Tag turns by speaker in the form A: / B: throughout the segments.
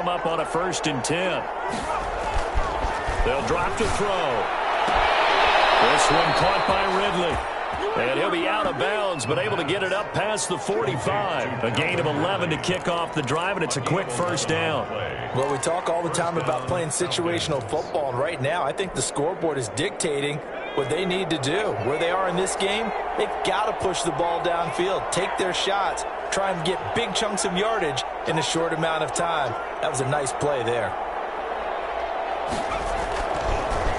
A: up on a 1st and 10. They'll drop to throw. This one caught by Ridley. And he'll be out of bounds, but able to get it up past the 45. A gain of 11 to kick off the drive, and it's a quick 1st down.
B: Well, we talk all the time about playing situational football, and right now I think the scoreboard is dictating what they need to do. Where they are in this game, they've got to push the ball downfield, take their shots, try and get big chunks of yardage in a short amount of time. That was a nice play there.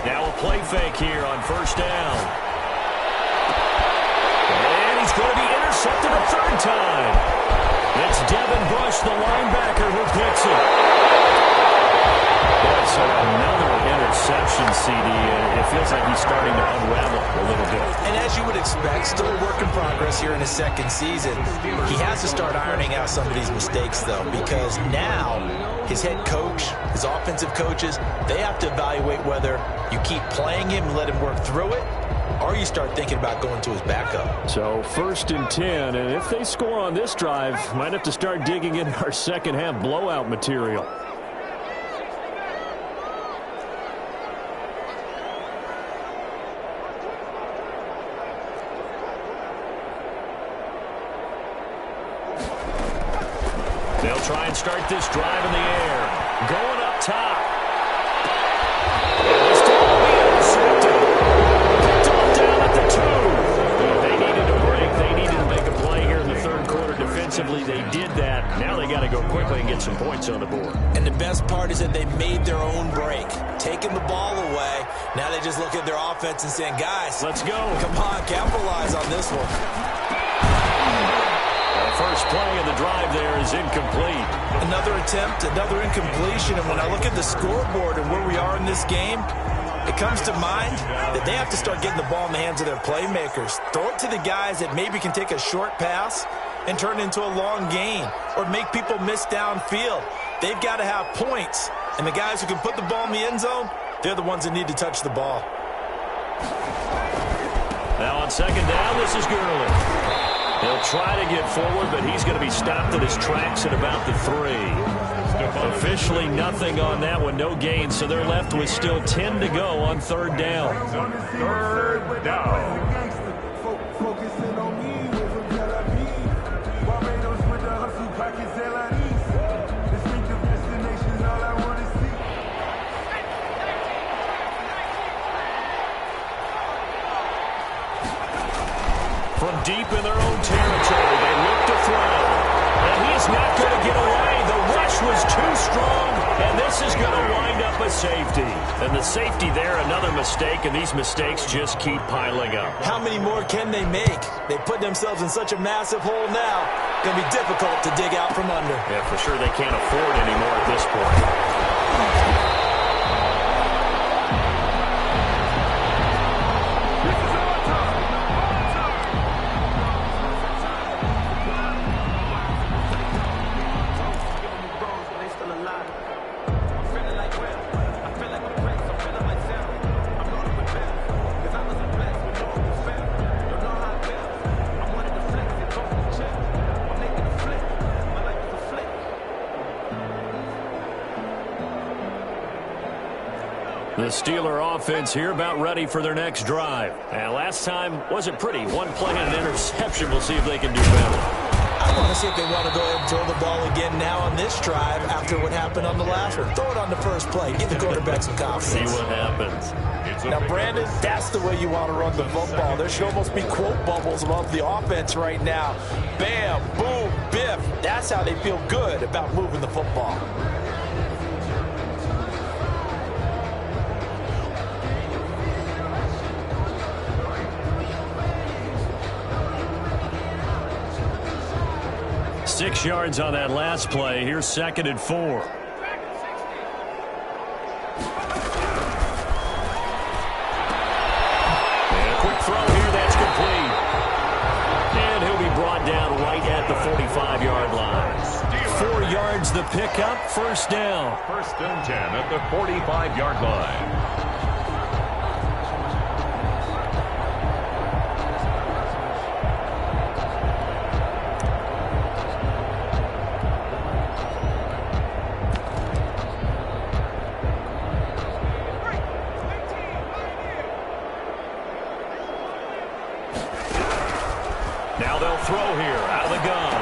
A: Now a play fake here on 1st down. And he's going to be intercepted a 3rd time. It's Devin Bush, the linebacker, who picks it. Boy, so another interception, CD. It feels like he's starting to unravel a little bit.
B: And as you would expect, still a work in progress here in his 2nd season. He has to start ironing out some of these mistakes, though, because now his head coach, his offensive coaches, they have to evaluate whether you keep playing him and let him work through it, or you start thinking about going to his backup.
A: So 1st and 10, and if they score on this drive, might have to start digging into our second-half blowout material. They'll try and start this drive in the air. Going up top. This time will be intercepted. Picked off down at the 2. They needed a break. They needed to make a play here in the 3rd quarter defensively. They did that. Now they got to go quickly and get some points on the board.
B: And the best part is that they made their own break. Taking the ball away. Now they just look at their offense and saying, guys,
A: let's go.
B: Come on, capitalize on this one.
A: First play of the drive there is incomplete.
B: Another attempt, another incompletion. And when I look at the scoreboard and where we are in this game, it comes to mind that they have to start getting the ball in the hands of their playmakers. Throw it to the guys that maybe can take a short pass and turn it into a long gain or make people miss downfield. They've got to have points. And the guys who can put the ball in the end zone, they're the ones that need to touch the ball.
A: Now on 2nd down, this is Gurley. He'll try to get forward, but he's going to be stopped in his tracks at about the 3. Officially nothing on that one, no gain, so they're left with still 10 to go on 3rd down.
C: 3rd down.
A: From deep in their own territory, they look to throw. And he's not going to get away. The rush was too strong, and this is going to wind up a safety. And the safety there, another mistake, and these mistakes just keep piling up.
B: How many more can they make? They put themselves in such a massive hole now. Going to be difficult to dig out from under.
A: Yeah, for sure they can't afford anymore at this point. The Steeler offense here about ready for their next drive. And last time wasn't pretty. One play and an interception. We'll see if they can do better.
B: I want to see if they want to go ahead and throw the ball again now on this drive after what happened on the last one. Throw it on the first play. Give the quarterback some confidence.
A: See what happens.
B: Now, Brandon, that's the way you want to run the football. There should almost be quote bubbles above the offense right now. Bam, boom, biff. That's how they feel good about moving the football.
A: Six yards on that last play. Here's 2nd and 4. And a quick throw here. That's complete. And he'll be brought down right at the 45-yard line. 4 yards the pickup. 1st down.
C: 1st and 10 at the 45-yard line.
A: throw here out of the gun.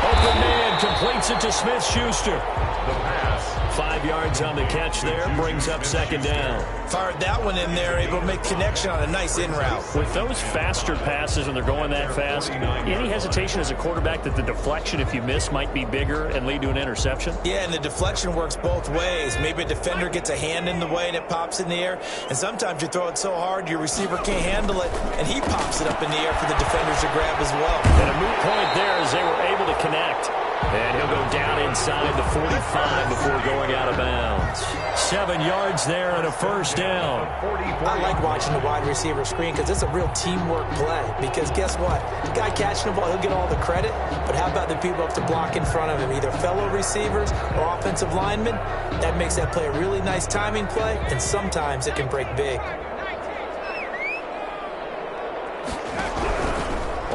A: Open man completes it to Smith-Schuster.
C: The pass.
A: 5 yards on the catch there, brings up second down.
B: Fired that one in there, able to make connection on a nice in route.
A: With those faster passes and they're going that fast, any hesitation as a quarterback that the deflection, if you miss, might be bigger and lead to an interception?
B: Yeah, and the deflection works both ways. Maybe a defender gets a hand in the way and it pops in the air, and sometimes you throw it so hard your receiver can't handle it, and he pops it up in the air for the defenders to grab as well.
A: And a moot point there as they were able to connect. And he'll go down inside the 45 before going out of bounds. 7 yards there and a first down.
B: I like watching the wide receiver screen because it's a real teamwork play. Because guess what? The guy catching the ball, he'll get all the credit. But how about the people up to block in front of him, either fellow receivers or offensive linemen? That makes that play a really nice timing play, and sometimes it can break big.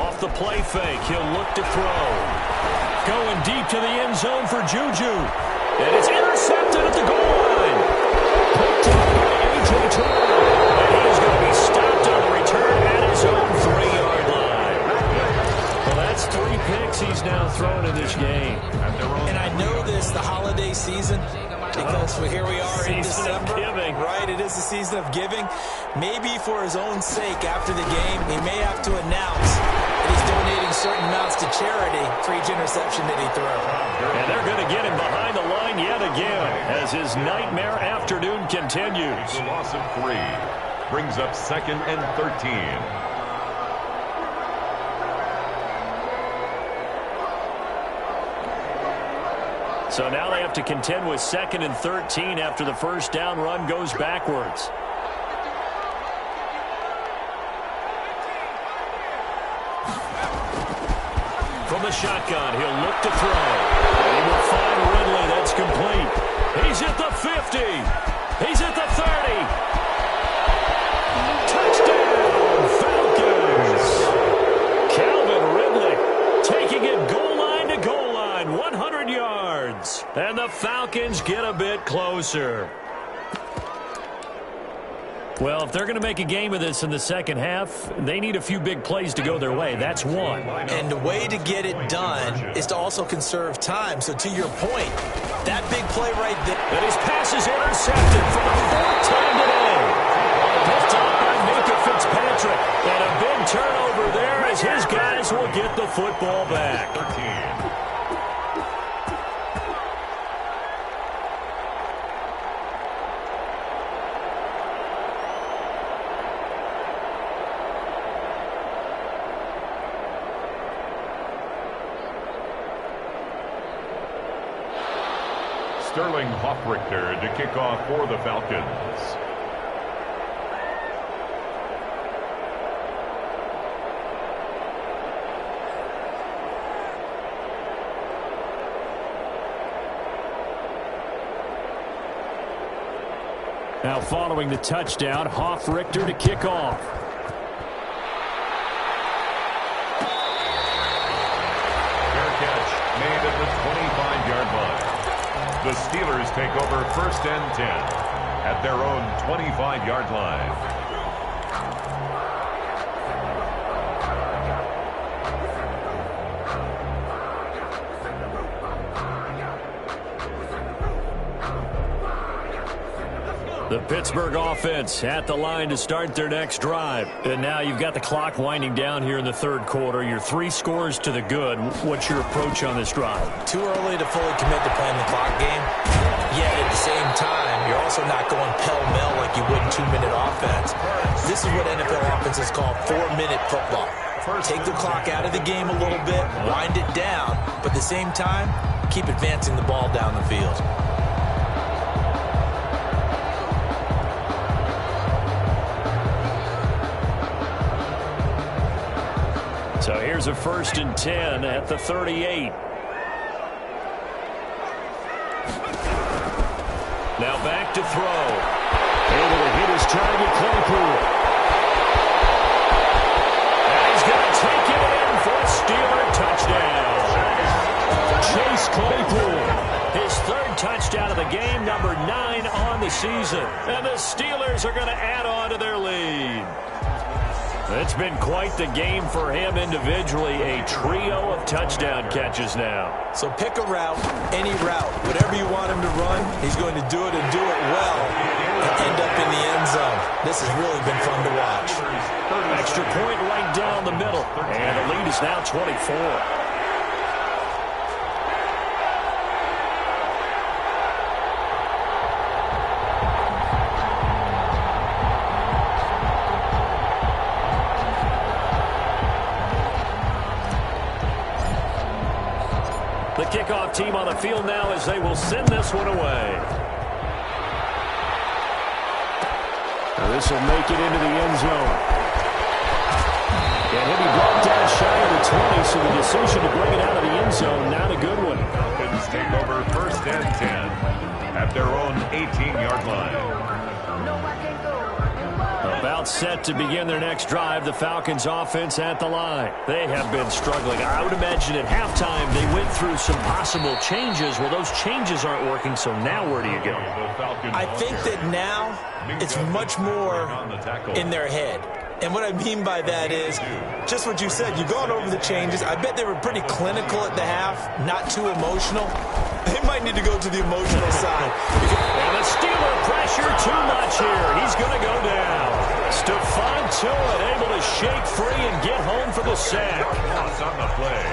A: Off the play fake, he'll look to throw. Going deep to the end zone for Juju. And it's intercepted at the goal line. Picked up by A.J. Terrell. And he is going to be stopped on the return at his own 3-yard line. Well, that's 3 picks he's now thrown in this game.
B: And I know this, the holiday season, because here we are in December. Right, it is the season of giving. Maybe for his own sake after the game, he may have to announce that he's donating certain amounts to charity for each interception that he throws.
A: And they're going to get him behind the line yet again as his nightmare afternoon continues.
C: A loss of 3. Brings up 2nd and 13.
A: So now they have to contend with 2nd and 13 after the first down run goes backwards. From the shotgun, he'll look to throw. And he will find Ridley. That's complete. He's at the 50. He's at the 30. Touchdown, Falcons. Calvin Ridley taking it goal line to goal line. 100 yards. And the Falcons get a bit closer. Well, if they're going to make a game of this in the second half, they need a few big plays to go their way. That's one.
B: And the way to get it done is to also conserve time. So to your point, that big play right there.
A: And his pass is intercepted for the 4th time today. Picked up by Minka Fitzpatrick. And a big turnover there as his guys will get the football back.
C: 13. Sterling Hoffrichter to kick off for the Falcons.
A: Now following the touchdown, Hoffrichter to kick off.
C: Fair catch made at the 25-yard line. The Steelers take over 1st and 10 at their own 25-yard line.
A: The Pittsburgh offense at the line to start their next drive. And now you've got the clock winding down here in the 3rd quarter. You're 3 scores to the good. What's your approach on this drive?
B: Too early to fully commit to playing the clock game. Yet at the same time, you're also not going pell-mell like you would in 2-minute offense. This is what NFL offenses call 4-minute football. Take the clock out of the game a little bit, wind it down, but at the same time, keep advancing the ball down the field.
A: So here's a 1st and 10 at the 38. Now back to throw. Able to hit his target, Claypool. And he's going to take it in for a Steeler touchdown. Chase Claypool, his 3rd touchdown of the game, number 9 on the season. And the Steelers are going to add on to their lead. It's been quite the game for him individually. A trio of touchdown catches now.
B: So pick a route, any route. Whatever you want him to run, he's going to do it and do it well and end up in the end zone. This has really been fun to watch.
A: Extra point right down the middle. And the lead is now 24. The kickoff team on the field now as they will send this one away. Now this will make it into the end zone. And he'll be brought down shy of the 20, so the decision to bring it out of the end zone, not a good one.
C: Falcons take over 1st and 10 at their own 18-yard line.
A: About set to begin their next drive, the Falcons offense at the line. They have been struggling. I would imagine at halftime they went through some possible changes. Well, those changes aren't working, so now where do you go?
B: I think that now it's much more in their head. And what I mean by that is just what you said. You've gone over the changes. I bet they were pretty clinical at the half, not too emotional. They might need to go to the emotional side.
A: And the Steeler pressure too much here. He's going to go down. Stephon Tuitt able to shake free and get home for the sack.
C: Loss on the play.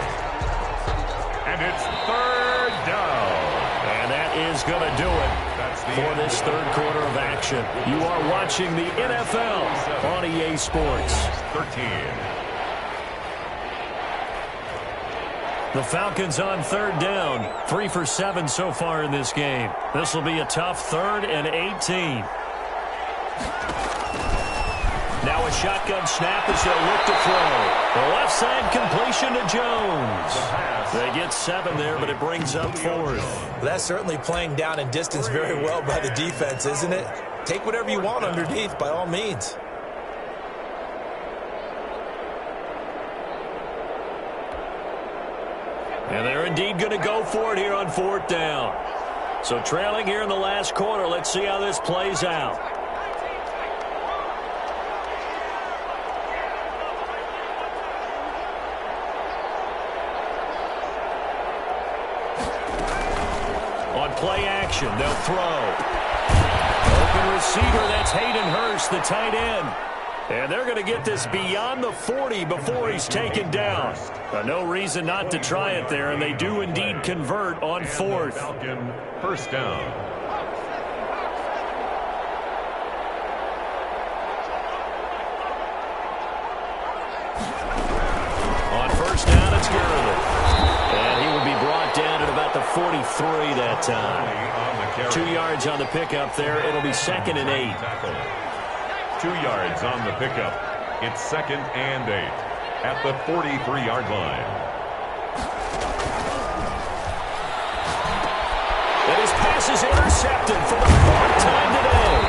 C: And it's 3rd down.
A: And that is going to do it for this third quarter of action. You are watching the NFL on EA Sports.
C: 13.
A: The Falcons on 3rd down. 3 for 7 so far in this game. This will be a tough 3rd and 18. Now a shotgun snap as they'll look to throw. The left side completion to Jones. They get 7 there, but it brings up 4th.
B: That's certainly playing down in distance very well by the defense, isn't it? Take whatever you want underneath, by all means.
A: And they're indeed going to go for it here on 4th down. So trailing here in the last quarter, let's see how this plays out. Play action. They'll throw. Open receiver. That's Hayden Hurst, the tight end. And they're going to get this beyond the 40 before he's taken down. No reason not to try it there, and they do indeed convert on 4th.
C: Falcon 1st down.
A: On 1st down, it's Gurley. And he will be brought down at about the 43 that time. 2 yards on the pickup there. It'll be 2nd and 8.
C: 2 yards on the pickup. It's 2nd and 8 at the 43-yard line.
A: And his pass is intercepted for the 4th time today.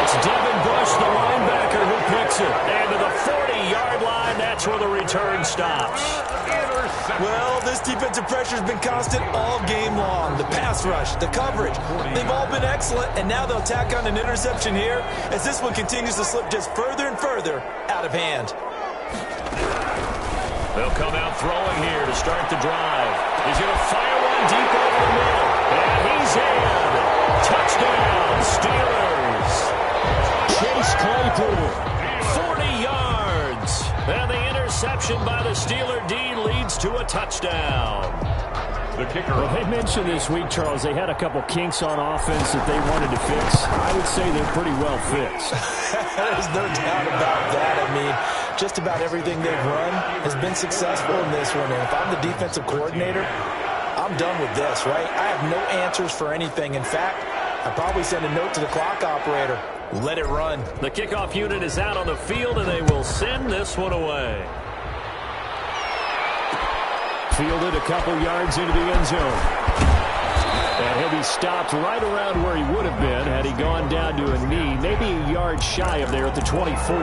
A: It's Devin Bush, the linebacker, who picks it. And to the 40-yard line, that's where the return stops.
B: Well, this defensive pressure has been constant all game long. The pass rush, the coverage, they've all been excellent, and now they'll tack on an interception here as this one continues to slip just further and further out of hand.
A: They'll come out throwing here to start the drive. He's going to fire one deep over the middle, and he's in. Touchdown, Steelers. Chase Claypool, 40 yards. And the interception by the Steeler D leads to a touchdown.
C: The kicker.
D: Well, they mentioned this week, Charles, they had a couple kinks on offense that they wanted to fix. I would say they're pretty well fixed.
B: There's no doubt about that. I mean, just about everything they've run has been successful in this one. And if I'm the defensive coordinator, I'm done with this, right? I have no answers for anything. In fact, I'd probably send a note to the clock operator. Let it run.
A: The kickoff unit is out on the field, and they will send this one away.
D: Fielded a couple yards into the end zone. And he'll be stopped right around where he would have been had he gone down to a knee, maybe a yard shy of there at the 24.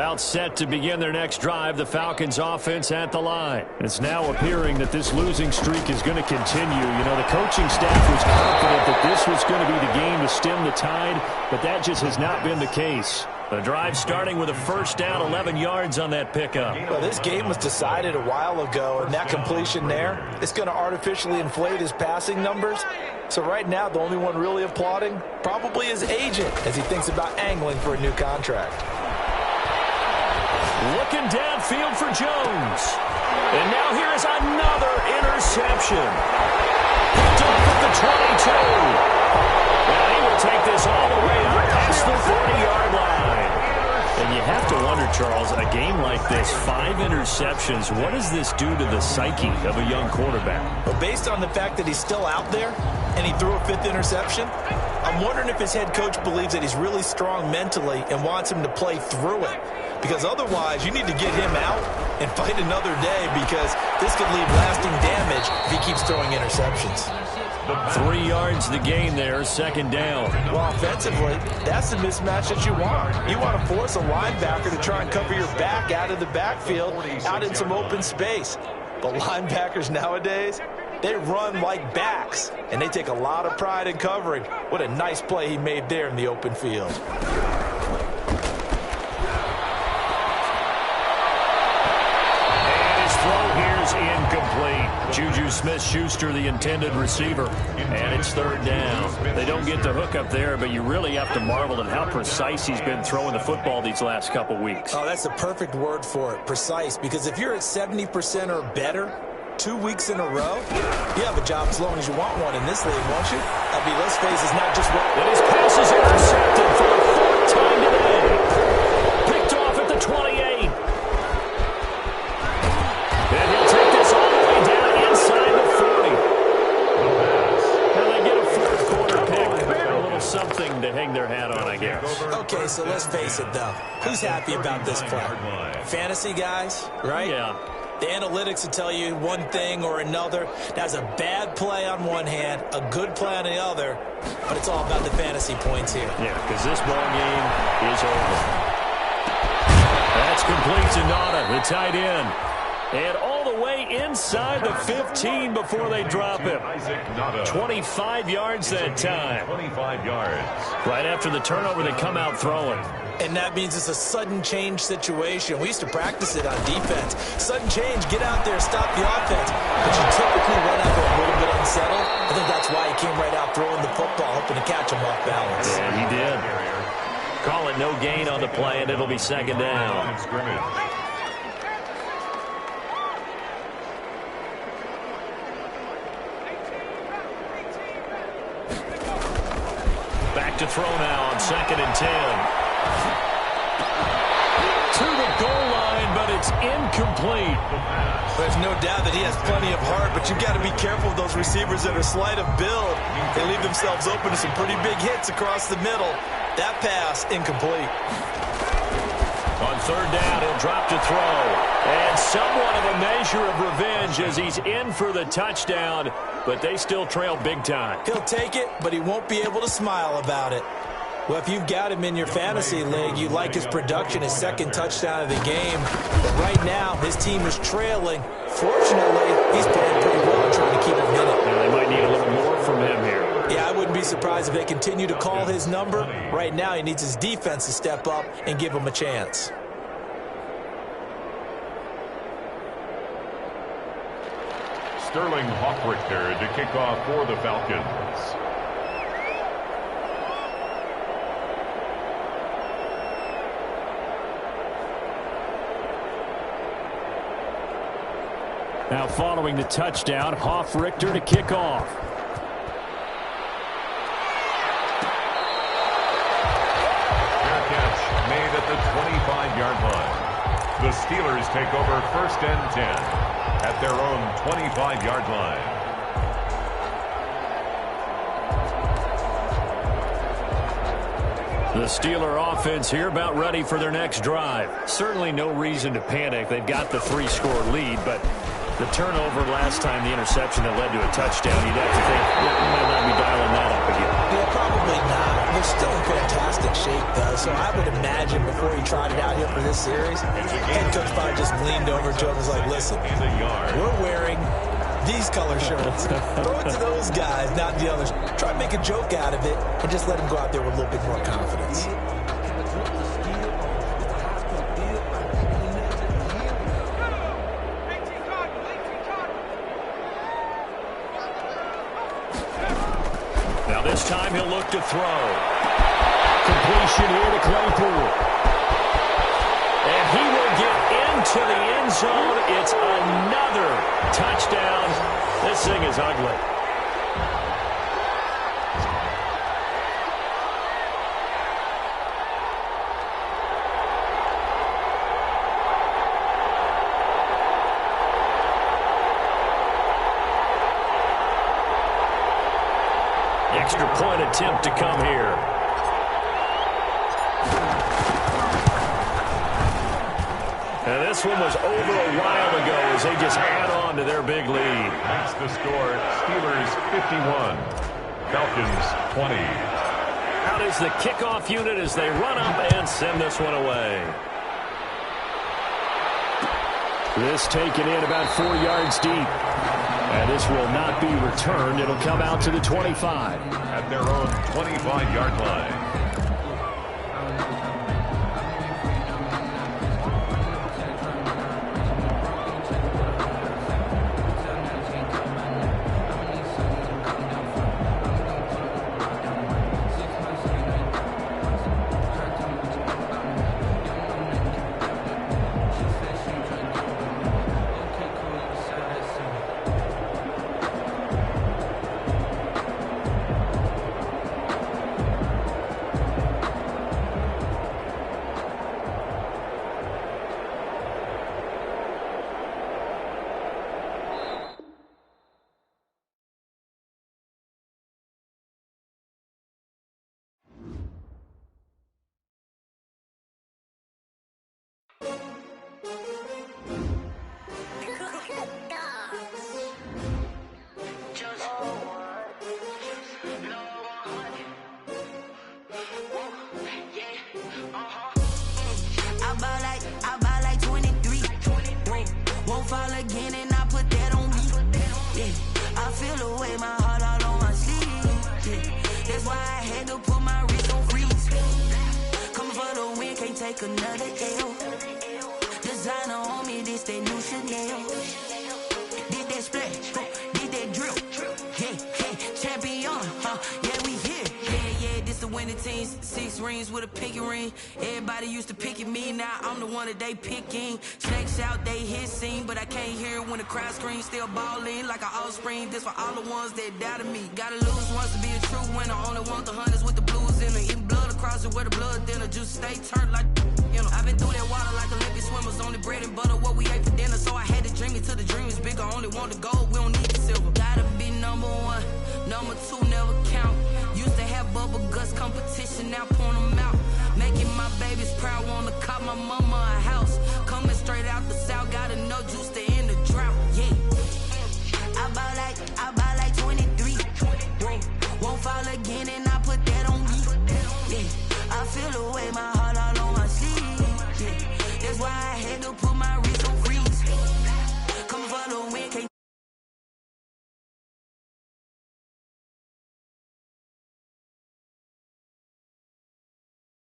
A: About set to begin their next drive, the Falcons offense at the line. It's now appearing that this losing streak is going to continue. You know, the coaching staff was confident that this was going to be the game to stem the tide, but that just has not been the case. The drive starting with a first down, 11 yards on that pickup.
B: Well, this game was decided a while ago, and that completion there is going to artificially inflate his passing numbers. So right now, the only one really applauding probably his agent as he thinks about angling for a new contract.
A: Looking downfield for Jones. And now here is another interception. Picked off at the 22. And he will take this all the way up past the 40-yard line. And you have to wonder, Charles, a game like this, 5 interceptions, what does this do to the psyche of a young quarterback?
B: Well, based on the fact that he's still out there and he threw a 5th interception, I'm wondering if his head coach believes that he's really strong mentally and wants him to play through it. Because otherwise, you need to get him out and fight another day, because this could leave lasting damage if he keeps throwing interceptions.
A: 3 yards the gain there, second down.
B: Well, offensively, that's the mismatch that you want. You want to force a linebacker to try and cover your back out of the backfield, out in some open space. But linebackers nowadays, they run like backs, and they take a lot of pride in covering. What a nice play he made there in the open field.
A: Incomplete. Juju Smith-Schuster, the intended receiver, and it's third down. They don't get the hook up there, but you really have to marvel at how precise he's been throwing the football these last couple weeks.
B: Oh, that's the perfect word for it, precise, because if you're at 70% or better 2 weeks in a row, you have a job as long as you want one in this league, won't you? I mean, let's face it, it's not just what...
A: And his pass is intercepted for the 4th time today. Picked off at the 28. And he'll take this all the way down inside the 40. And they get a 4th quarter pick. A little something to hang their hat on, I guess.
B: Okay, so let's face it, though. Who's happy about this play? Fantasy guys, right?
A: Yeah.
B: The analytics will tell you one thing or another. That's a bad play on one hand, a good play on the other, but it's all about the fantasy points here.
A: Yeah, because this ball game is over. That's complete to Nada, the tight end. And all the way inside the 15 before they drop him. 25 yards that time.
C: 25 yards.
A: Right after the turnover, they come out throwing.
B: And that means it's a sudden change situation. We used to practice it on defense. Sudden change, get out there, stop the offense. But you typically run out there a little bit unsettled. I think that's why he came right out throwing the football, hoping to catch him off balance.
A: And he did. Call it no gain on the play, and it'll be second down. Back to throw now on 2nd and 10. To the goal line, but it's incomplete.
B: There's no doubt that he has plenty of heart, but you've got to be careful of those receivers that are slight of build. They leave themselves open to some pretty big hits across the middle. That pass, incomplete.
A: On 3rd down, he'll drop to throw. And somewhat of a measure of revenge as he's in for the touchdown, but they still trail big time.
B: He'll take it, but he won't be able to smile about it. Well, if you've got him in your fantasy league, you like his production, his 2nd touchdown of the game. But right now, his team is trailing. Fortunately, he's playing pretty well trying to keep him in it.
A: And they might need a little more from him here.
B: Yeah, I wouldn't be surprised if they continue to call his number. Right now, he needs his defense to step up and give him a chance.
C: Sterling Hoffrichter to kick off for the Falcons.
D: Now following the touchdown, Hoffrichter to kick off.
C: Fair catch made at the 25-yard line. The Steelers take over 1st and 10 at their own 25-yard line.
A: The Steeler offense here about ready for their next drive. Certainly no reason to panic. They've got the 3-score lead, but the turnover last time, the interception that led to a touchdown, you'd have to think, well, we might not be dialing that up again.
B: Yeah, probably not. they're still in fantastic shape, though, so I would imagine before he tried it out here for this series, head coach probably just leaned over to him and was like, listen, we're wearing these color shirts. Throw it to those guys, not the others. Try to make a joke out of it and just let him go out there with a little bit more confidence.
A: Now this time he'll look to throw. Completion here to Claypool. And he will get into the end zone. It's another touchdown. This thing is ugly. Extra point attempt to come here. And this one was over a while ago as they just add on to their big lead.
C: That's the score. Steelers 51, Falcons 20.
A: Out is the kickoff unit as they run up and send this one away.
D: This taken in about 4 yards deep. And this will not be returned. It'll come out to the 25.
C: At their own 25-yard line.
E: Another L. Designer on me, this that new Chanel. Did that splash, did that drip. Yeah, champion, yeah, we here. Yeah, this the winning team. 6 rings with a pinky ring. Everybody used to pick at me, now I'm the one that they picking. Snakes out, they hit scene, but I can't hear when the crowd screams. Still ballin' like an offspring. This for all the ones that doubted me. Gotta lose once to be a true winner. Only want the hunters with the blues in it. Eating blood across it where the blood dinner. Just stay turned like, you know. I've been through that water like Olympic swimmers. Only bread and butter, what we ate for dinner. So I had to dream it till the dream is bigger. Only want the gold, we don't need the silver. Gotta be number 1, number 2 never count. Used to have bubble guts competition, now point them out. Making my babies proud, wanna cop my mama a house. Coming straight out the south, gotta know juice to